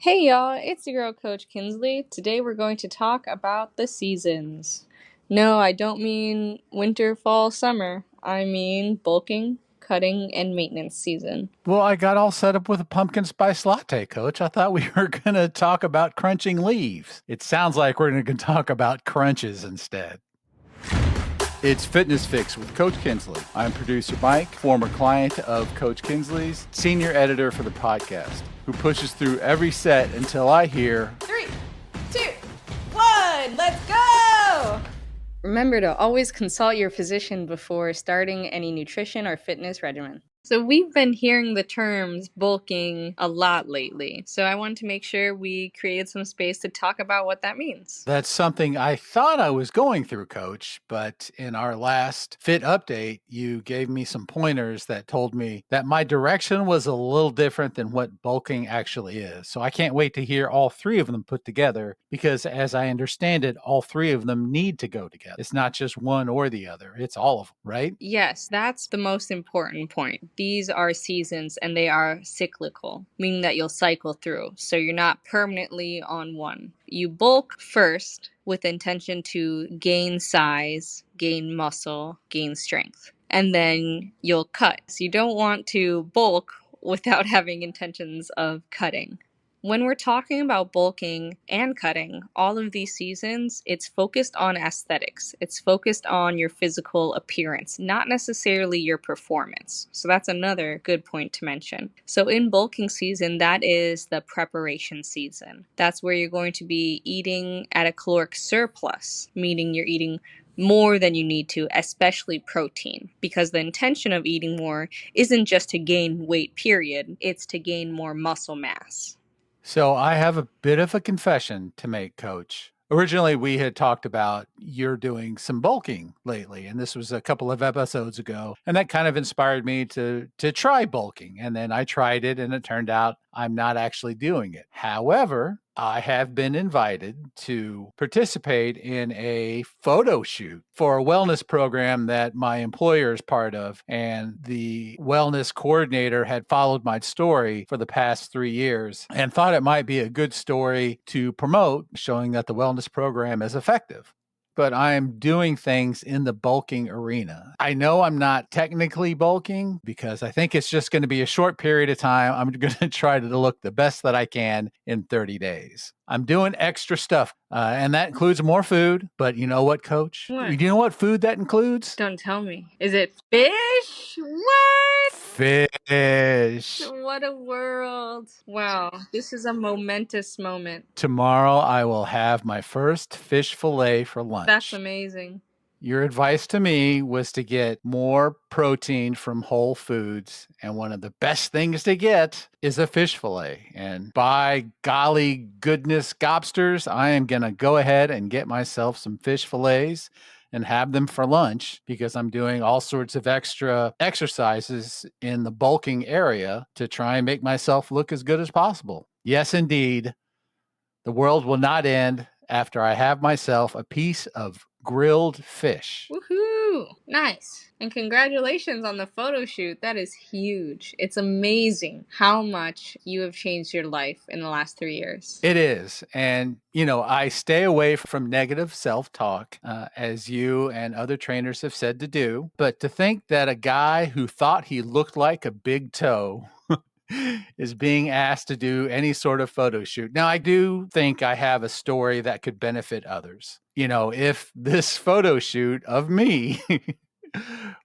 Hey y'all, it's your girl Coach Kinsley. Today we're going to talk about the seasons. No, I don't mean winter, fall, summer. I mean bulking, cutting, and maintenance season. Well, I got all set up with a pumpkin spice latte, Coach. I thought we were going to talk about crunching leaves. It sounds like we're going to talk about crunches instead. It's Fitness Fix with Coach Kinsley. I'm producer Mike, former client of Coach Kinsley's, senior editor for the podcast, who pushes through every set until I hear 3, 2, 1, let's go! Remember to always consult your physician before starting any nutrition or fitness regimen. So we've been hearing the terms bulking a lot lately, so I wanted to make sure we created some space to talk about what that means. That's something I thought I was going through, Coach, but in our last fit update, you gave me some pointers that told me that my direction was a little different than what bulking actually is. So I can't wait to hear all three of them put together because, as I understand it, all three of them need to go together. It's not just one or the other, it's all of them, right? Yes, that's the most important point. These are seasons and they are cyclical, meaning that you'll cycle through. So you're not permanently on one. You bulk first with intention to gain size, gain muscle, gain strength. And then you'll cut. So you don't want to bulk without having intentions of cutting. When we're talking about bulking and cutting, all of these seasons, it's focused on aesthetics. It's focused on your physical appearance, not necessarily your performance. So that's another good point to mention. So in bulking season, that is the preparation season. That's where you're going to be eating at a caloric surplus, meaning you're eating more than you need to, especially protein, because the intention of eating more isn't just to gain weight, period. It's to gain more muscle mass. So I have a bit of a confession to make, Coach. Originally, we had talked about you're doing some bulking lately, and this was a couple of episodes ago, and that kind of inspired me to try bulking. And then I tried it, and it turned out I'm not actually doing it. However, I have been invited to participate in a photo shoot for a wellness program that my employer is part of. And the wellness coordinator had followed my story for the past 3 years and thought it might be a good story to promote, showing that the wellness program is effective. But I'm doing things in the bulking arena. I know I'm not technically bulking because I think it's just going to be a short period of time. I'm going to try to look the best that I can in 30 days. I'm doing extra stuff, and that includes more food. But you know what, Coach? What? Do you know what food that includes? Don't tell me. Is it fish? What? Fish. What a world. Wow. This is a momentous moment. Tomorrow, I will have my first fish fillet for lunch. That's amazing. Your advice to me was to get more protein from whole foods. And one of the best things to get is a fish fillet. And by golly goodness gobsters, I am going to go ahead and get myself some fish fillets and have them for lunch because I'm doing all sorts of extra exercises in the bulking area to try and make myself look as good as possible. Yes, indeed. The world will not end after I have myself a piece of grilled fish. Woohoo! Nice. And congratulations on the photo shoot. That is huge. It's amazing how much you have changed your life in the last 3 years. It is. And, I stay away from negative self talk, as you and other trainers have said to do. But to think that a guy who thought he looked like a big toe is being asked to do any sort of photo shoot. Now, I do think I have a story that could benefit others. If this photo shoot of me,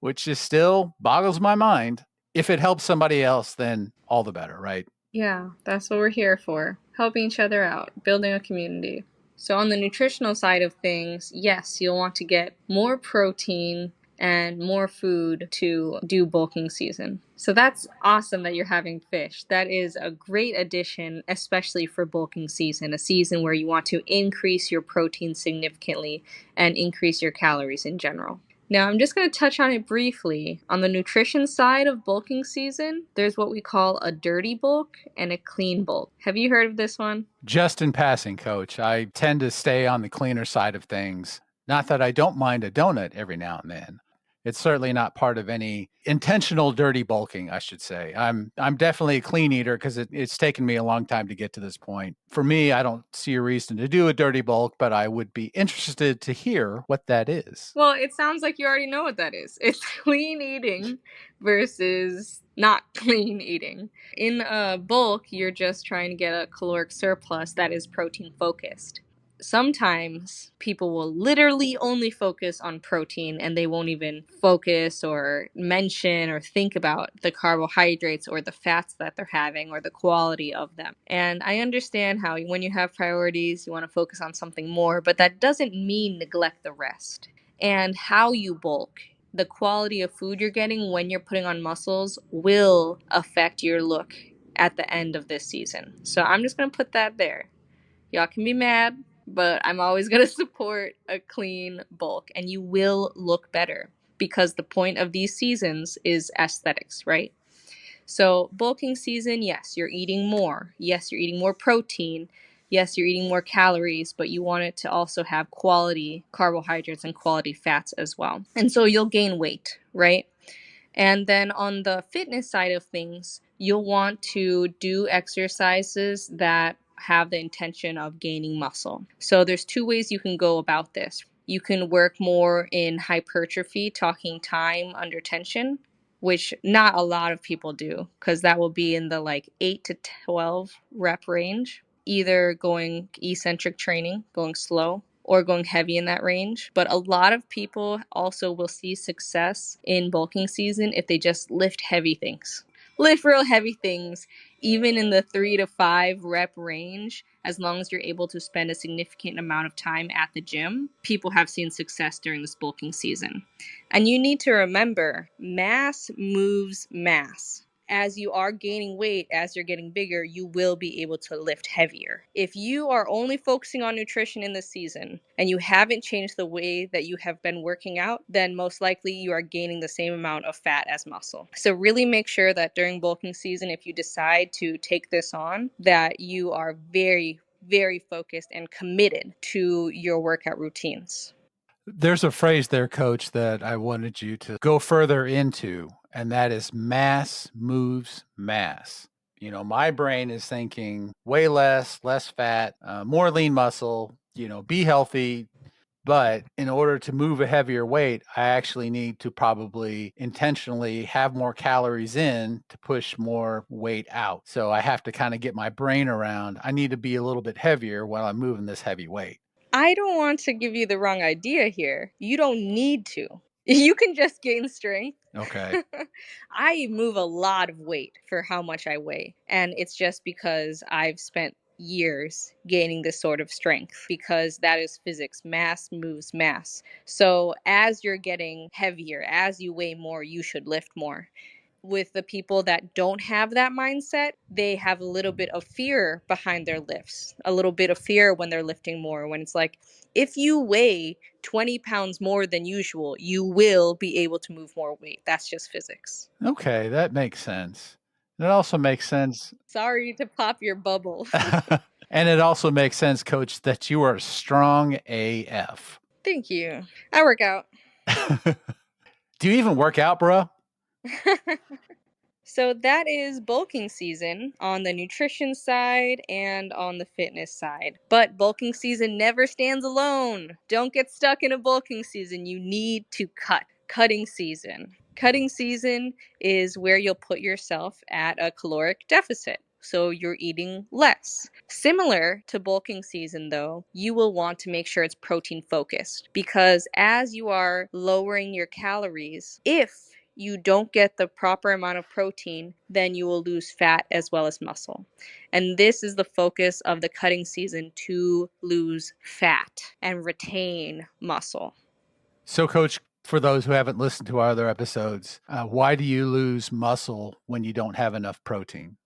which is still boggles my mind, if it helps somebody else, then all the better, right? Yeah, that's what we're here for. Helping each other out, building a community. So on the nutritional side of things, yes, you'll want to get more protein and more food to do bulking season. So that's awesome that you're having fish. That is a great addition, especially for bulking season, a season where you want to increase your protein significantly and increase your calories in general. Now, I'm just going to touch on it briefly. On the nutrition side of bulking season, there's what we call a dirty bulk and a clean bulk. Have you heard of this one? Just in passing, Coach, I tend to stay on the cleaner side of things. Not that I don't mind a donut every now and then. It's certainly not part of any intentional dirty bulking, I should say. I'm definitely a clean eater because it's taken me a long time to get to this point. For me, I don't see a reason to do a dirty bulk, but I would be interested to hear what that is. Well, it sounds like you already know what that is. It's clean eating versus not clean eating. In a bulk, you're just trying to get a caloric surplus that is protein focused. Sometimes people will literally only focus on protein and they won't even focus or mention or think about the carbohydrates or the fats that they're having or the quality of them. And I understand how when you have priorities, you want to focus on something more, but that doesn't mean neglect the rest. And how you bulk, the quality of food you're getting when you're putting on muscles will affect your look at the end of this season. So I'm just going to put that there. Y'all can be mad, but I'm always going to support a clean bulk, and you will look better because the point of these seasons is aesthetics, right? So bulking season, yes, you're eating more. Yes, you're eating more protein. Yes, you're eating more calories, but you want it to also have quality carbohydrates and quality fats as well. And so you'll gain weight, right? And then on the fitness side of things, you'll want to do exercises that have the intention of gaining muscle. So there's two ways you can go about this. You can work more in hypertrophy, talking time under tension, which not a lot of people do because that will be in the like 8 to 12 rep range, either going eccentric training, going slow, or going heavy in that range. But a lot of people also will see success in bulking season if they just lift heavy things. Lift real heavy things, even in the 3 to 5 rep range, as long as you're able to spend a significant amount of time at the gym. People have seen success during this bulking season. And you need to remember, mass moves mass. As you are gaining weight, as you're getting bigger, you will be able to lift heavier. If you are only focusing on nutrition in this season and you haven't changed the way that you have been working out, then most likely you are gaining the same amount of fat as muscle. So really make sure that during bulking season, if you decide to take this on, that you are very, very focused and committed to your workout routines. There's a phrase there, coach, that I wanted you to go further into, and that is mass moves mass. My brain is thinking way less fat, more lean muscle, be healthy. But in order to move a heavier weight, I actually need to probably intentionally have more calories in to push more weight out. So I have to kind of get my brain around, I need to be a little bit heavier while I'm moving this heavy weight. I don't want to give you the wrong idea here. You don't need to. You can just gain strength. Okay. I move a lot of weight for how much I weigh. And it's just because I've spent years gaining this sort of strength because that is physics. Mass moves mass. So as you're getting heavier, as you weigh more, you should lift more. With the people that don't have that mindset, they have a little bit of fear behind their lifts, a little bit of fear when they're lifting more. When it's like, if you weigh 20 pounds more than usual, you will be able to move more weight. That's just physics. Okay, that makes sense. It also makes sense. Sorry to pop your bubble. And it also makes sense, coach, that you are strong AF. Thank you. I work out. Do you even work out, bro? So that is bulking season on the nutrition side and on the fitness side. But bulking season never stands alone. Don't get stuck in a bulking season. You need to cut. Cutting season. Cutting season is where you'll put yourself at a caloric deficit. So you're eating less. Similar to bulking season, though, you will want to make sure it's protein focused because as you are lowering your calories, if you don't get the proper amount of protein, then you will lose fat as well as muscle. And this is the focus of the cutting season, to lose fat and retain muscle. So, coach, for those who haven't listened to our other episodes, why do you lose muscle when you don't have enough protein?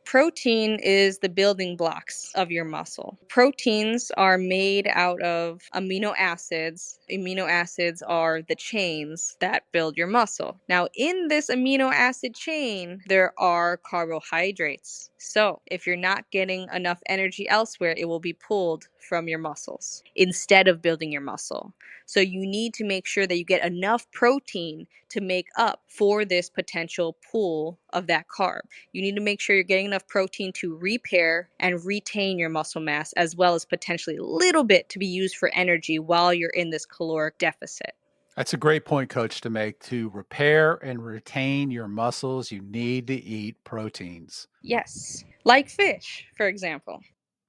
Protein is the building blocks of your muscle. Proteins are made out of amino acids. Amino acids are the chains that build your muscle. Now, in this amino acid chain, there are carbohydrates. So, if you're not getting enough energy elsewhere, it will be pulled from your muscles instead of building your muscle. So, you need to make sure that you get enough protein to make up for this potential pull of that carb. You need to make sure you're getting enough protein to repair and retain your muscle mass, as well as potentially a little bit to be used for energy while you're in this caloric deficit. That's a great point, coach, to make. To repair and retain your muscles, you need to eat proteins. Yes, like fish, for example.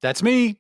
That's me.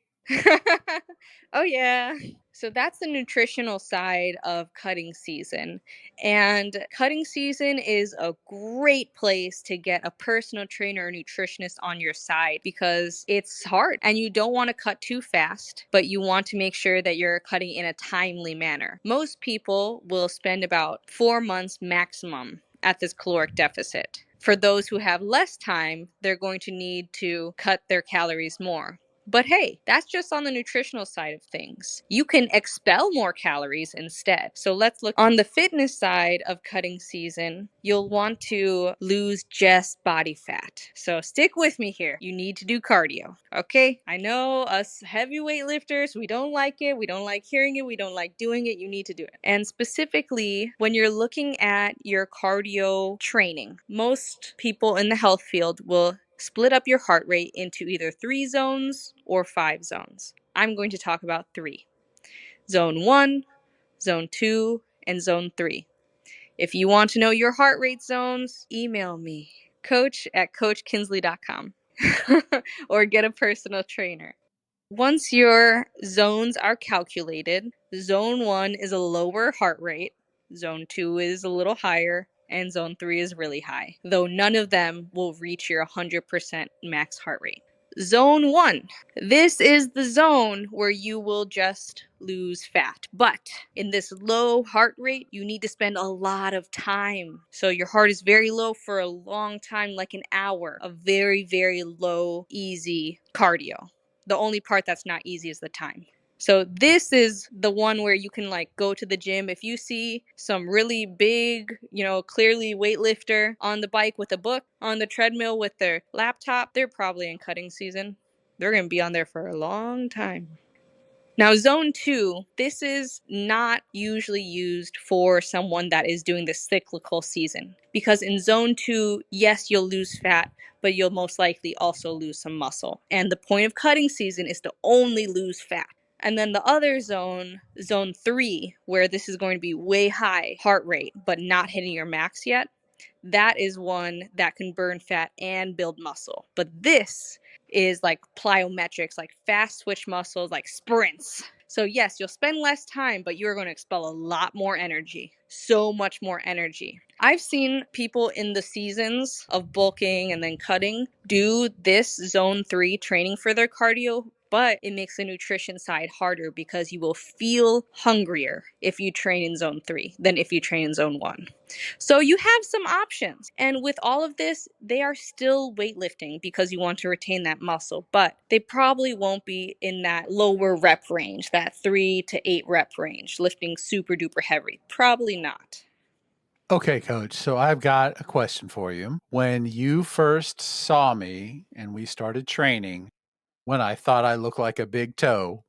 Oh, yeah. So that's the nutritional side of cutting season. And cutting season is a great place to get a personal trainer or nutritionist on your side because it's hard and you don't want to cut too fast, but you want to make sure that you're cutting in a timely manner. Most people will spend about 4 months maximum at this caloric deficit. For those who have less time, they're going to need to cut their calories more. But hey, that's just on the nutritional side of things. You can expel more calories instead. So let's look on the fitness side of cutting season. You'll want to lose just body fat. So stick with me here. You need to do cardio. Okay? I know us heavyweight lifters, we don't like it. We don't like hearing it. We don't like doing it. You need to do it. And specifically, when you're looking at your cardio training, most people in the health field will split up your heart rate into either 3 zones or 5 zones. I'm going to talk about 3. Zone 1, Zone 2, and Zone 3. If you want to know your heart rate zones, email me, coach@coachkinsley.com, or get a personal trainer. Once your zones are calculated, Zone 1 is a lower heart rate, Zone 2 is a little higher, and Zone 3 is really high, though none of them will reach your 100% max heart rate. Zone 1. This is the zone where you will just lose fat. But in this low heart rate, you need to spend a lot of time. So your heart is very low for a long time, like an hour of very, very low, easy cardio. The only part that's not easy is the time. So this is the one where you can like go to the gym. If you see some really big, clearly weightlifter on the bike with a book, on the treadmill with their laptop, they're probably in cutting season. They're going to be on there for a long time. Now, Zone 2, this is not usually used for someone that is doing the cyclical season. Because in Zone 2, yes, you'll lose fat, but you'll most likely also lose some muscle. And the point of cutting season is to only lose fat. And then the other zone, Zone 3, where this is going to be way high heart rate, but not hitting your max yet, that is one that can burn fat and build muscle. But this is like plyometrics, like fast switch muscles, like sprints. So yes, you'll spend less time, but you're going to expel a lot more energy. So much more energy. I've seen people in the seasons of bulking and then cutting do this Zone 3 training for their cardio, but it makes the nutrition side harder because you will feel hungrier if you train in Zone 3 than if you train in Zone 1. So you have some options. And with all of this, they are still weightlifting because you want to retain that muscle, but they probably won't be in that lower rep range, that 3 to 8 rep range, lifting super duper heavy. Probably not. Okay, coach. So I've got a question for you. When you first saw me and we started training, when I thought I looked like a big toe,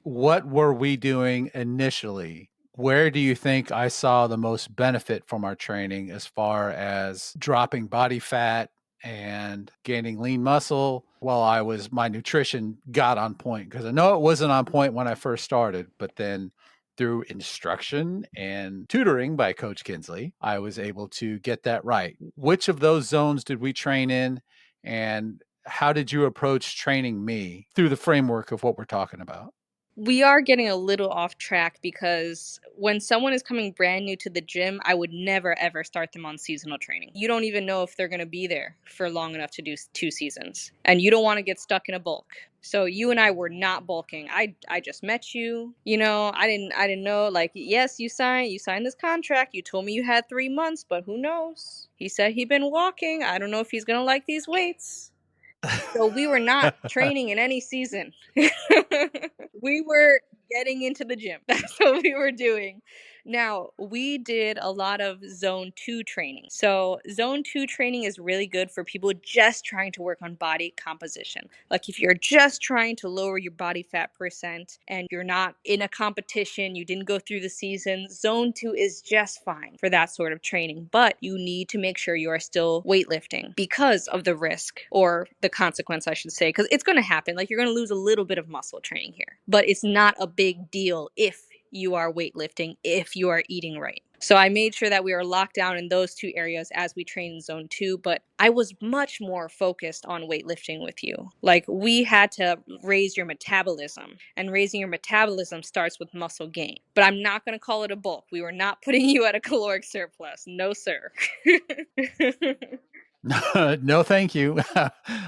what were we doing initially? Where do you think I saw the most benefit from our training as far as dropping body fat and gaining lean muscle while my nutrition got on point? Because I know it wasn't on point when I first started, but then through instruction and tutoring by Coach Kinsley, I was able to get that right. Which of those zones did we train in? And how did you approach training me through the framework of what we're talking about? We are getting a little off track because when someone is coming brand new to the gym, I would never ever start them on seasonal training. You don't even know if they're going to be there for long enough to do 2 seasons, and you don't want to get stuck in a bulk. So you and I were not bulking. I just met you. I didn't know, like, yes, you signed this contract. You told me you had 3 months, but who knows? He said he'd been walking. I don't know if he's going to like these weights. So we were not training in any season. We were getting into the gym. That's what we were doing. Now, we did a lot of zone 2 training. So, zone 2 training is really good for people just trying to work on body composition. Like if you're just trying to lower your body fat percent and you're not in a competition, you didn't go through the season, zone 2 is just fine for that sort of training. But you need to make sure you are still weightlifting because of the risk or the consequence, I should say, because it's going to happen. Like you're going to lose a little bit of muscle training here, but it's not a big deal if you are weightlifting, if you are eating right. So I made sure that we were locked down in those two areas as we trained in zone 2, but I was much more focused on weightlifting with you. Like we had to raise your metabolism, and raising your metabolism starts with muscle gain. But I'm not going to call it a bulk. We were not putting you at a caloric surplus. No, sir. No, thank you.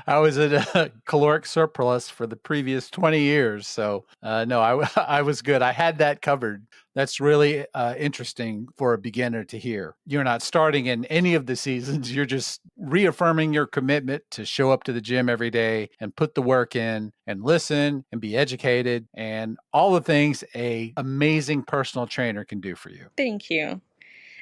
I was at a caloric surplus for the previous 20 years. So, no, I was good. I had that covered. That's really interesting for a beginner to hear. You're not starting in any of the seasons. You're just reaffirming your commitment to show up to the gym every day and put the work in and listen and be educated and all the things a amazing personal trainer can do for you. Thank you.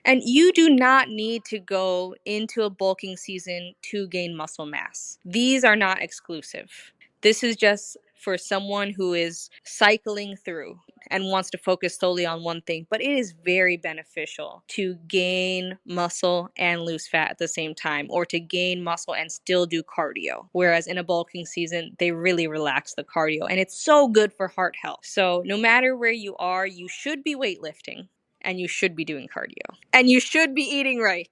And you do not need to go into a bulking season to gain muscle mass. These are not exclusive. This is just for someone who is cycling through and wants to focus solely on one thing. But it is very beneficial to gain muscle and lose fat at the same time, or to gain muscle and still do cardio. Whereas in a bulking season, they really relax the cardio. And it's so good for heart health. So no matter where you are, you should be weightlifting. And you should be doing cardio. And you should be eating right.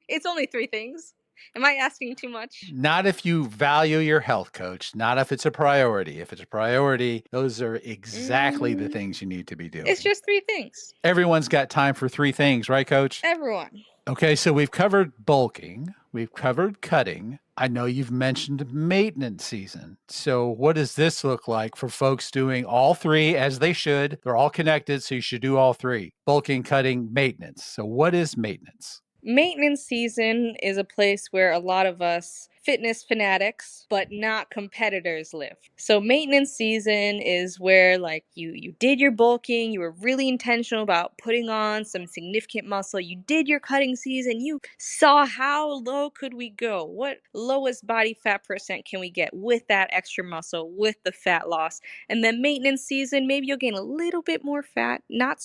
It's only 3 things. Am I asking too much? Not if you value your health, coach. Not if it's a priority. If it's a priority, those are exactly the things you need to be doing. It's just 3 things. Everyone's got time for 3 things, right, coach? Everyone. Okay, so we've covered bulking, we've covered cutting. I know you've mentioned maintenance season. So, what does this look like for folks doing all 3 as they should? They're all connected, so you should do all 3: bulking, cutting, maintenance. So, what is maintenance? Maintenance season is a place where a lot of us fitness fanatics but not competitors live. So maintenance season is where like you did your bulking, you were really intentional about putting on some significant muscle, you did your cutting season, you saw how low could we go, what lowest body fat percent can we get with that extra muscle, with the fat loss. And then maintenance season, maybe you'll gain a little bit more fat, not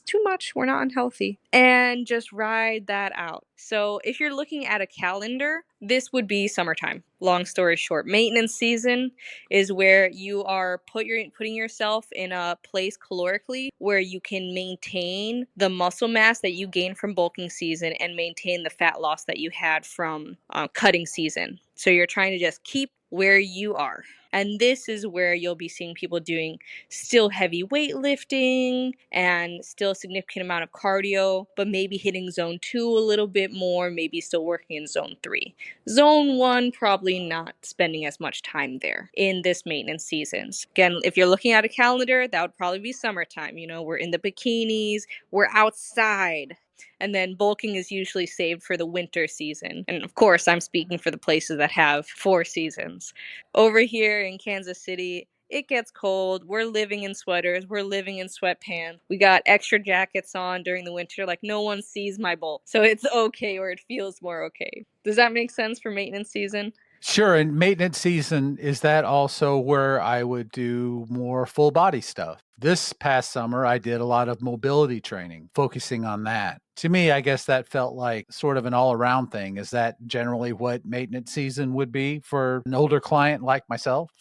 too much, we're not unhealthy, and just ride that out. So if you're looking at a calendar, this would be summertime. Long story short, maintenance season is where you are putting yourself in a place calorically where you can maintain the muscle mass that you gain from bulking season and maintain the fat loss that you had from cutting season. So you're trying to just keep where you are. And this is where you'll be seeing people doing still heavy weightlifting and still a significant amount of cardio, but maybe hitting zone 2 a little bit more, maybe still working in zone 3. Zone 1, probably not spending as much time there in this maintenance seasons. Again, if you're looking at a calendar, that would probably be summertime. You know, we're in the bikinis, we're outside. And then bulking is usually saved for the winter season. And of course, I'm speaking for the places that have 4 seasons. Over here in Kansas City, it gets cold. We're living in sweaters. We're living in sweatpants. We got extra jackets on during the winter. Like no one sees my bulk. So it's okay, or it feels more okay. Does that make sense for maintenance season? Sure. And maintenance season, is that also where I would do more full body stuff? This past summer, I did a lot of mobility training, focusing on that. To me, I guess that felt like sort of an all around thing. Is that generally what maintenance season would be for an older client like myself?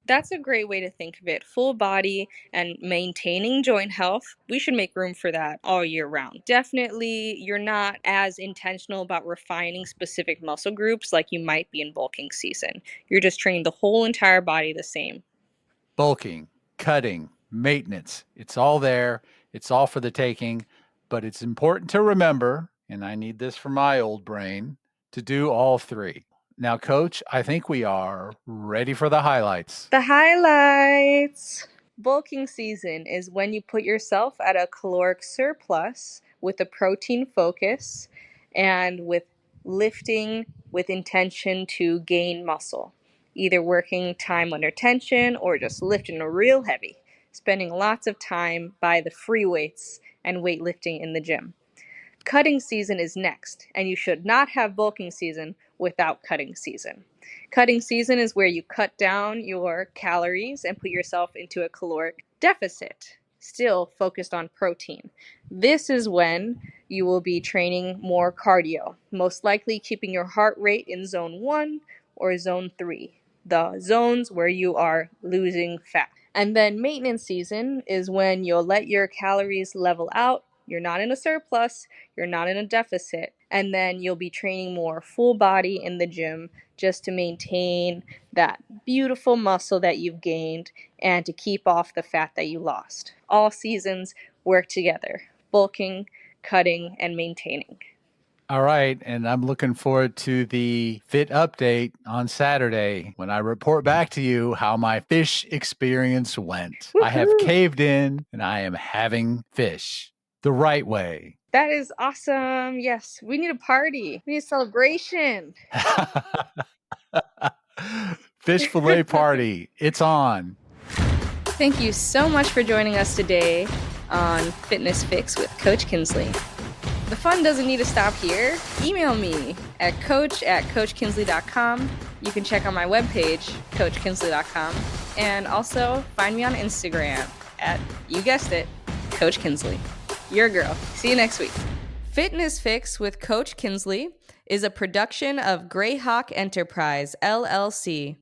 That's a great way to think of it. Full body and maintaining joint health. We should make room for that all year round. Definitely, you're not as intentional about refining specific muscle groups like you might be in bulking season. You're just training the whole entire body the same. Bulking, cutting, maintenance. It's all there. It's all for the taking. But it's important to remember, and I need this for my old brain, to do all 3. Now, coach, I think we are ready for the highlights. The highlights. Bulking season is when you put yourself at a caloric surplus with a protein focus and with lifting with intention to gain muscle, either working time under tension or just lifting real heavy, spending lots of time by the free weights and weightlifting in the gym. Cutting season is next, and you should not have bulking season without cutting season. Cutting season is where you cut down your calories and put yourself into a caloric deficit, still focused on protein. This is when you will be training more cardio, most likely keeping your heart rate in zone 1 or zone 3, the zones where you are losing fat. And then maintenance season is when you'll let your calories level out. You're not in a surplus, you're not in a deficit, and then you'll be training more full body in the gym just to maintain that beautiful muscle that you've gained and to keep off the fat that you lost. All seasons work together: bulking, cutting, and maintaining. All right. And I'm looking forward to the fit update on Saturday when I report back to you how my fish experience went. I have Woohoo! caved in and I am having fish the right way. That is awesome. Yes, we need a party. We need a celebration. Fish fillet party. It's on. Thank you so much for joining us today on Fitness Fix with Coach Kinsley. The fun doesn't need to stop here. Email me at coach@coachkinsley.com. You can check out my webpage, coachkinsley.com, and also find me on Instagram at, you guessed it, Coach Kinsley. Your girl. See you next week. Fitness Fix with Coach Kinsley is a production of Greyhawk Enterprise, LLC.